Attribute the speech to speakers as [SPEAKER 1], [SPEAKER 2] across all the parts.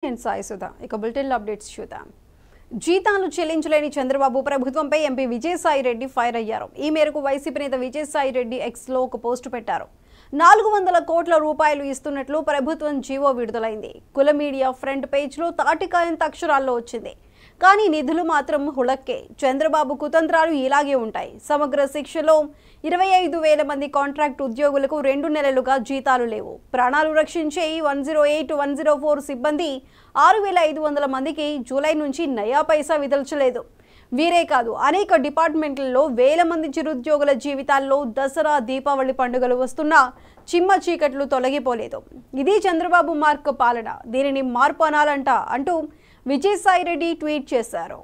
[SPEAKER 1] నేను సాయి సుధా ఇక bulletin updates చూద్దాం. జీతాలు చెల్లించలేని చంద్రబాబు ప్రభుత్వంపై ఎంపీ విజయసాయి రెడ్డి ఫైర్ అయ్యారు. ఈ మేరకు వైసీపీ నేత విజయసాయి రెడ్డి ఎక్స్ లో ఒక పోస్ట్ పెట్టారు. 400 కోట్ల రూపాయలు ఇస్తున్నట్లు ప్రభుత్వం జీవో విడుదలైంది. కుల మీడియా ఫ్రంట్ పేజ్ లో తాటికాయంత అక్షరాల్లో వచ్చింది. కానీ నిధులు మాత్రం హుళక్కే. చంద్రబాబు కుతంత్రాలు ఇలాగే ఉంటాయి. సమగ్ర శిక్షలో 25,000 మంది కాంట్రాక్ట్ ఉద్యోగులకు 2 నెలలుగా జీతాలు లేవు. ప్రాణాలు రక్షించే 108, 104 సిబ్బంది 6,500 మందికి జూలై నుంచి నయా పైసా విదల్చలేదు. వీరే కాదు, అనేక డిపార్ట్మెంట్లలో వేల మంది చిరుద్యోగుల జీవితాల్లో దసరా, దీపావళి పండుగలు వస్తున్నా చిమ్మ చీకట్లు తొలగిపోలేదు. ఇది చంద్రబాబు మార్క్ పాలన. దీనిని మార్పు అనాలంట అంటూ విజయసాయి రెడ్డి ట్వీట్ చేశారు.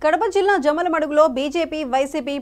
[SPEAKER 1] కడప జిల్లా జమ్మలమడుగులో బీజేపీ, వైసీపీ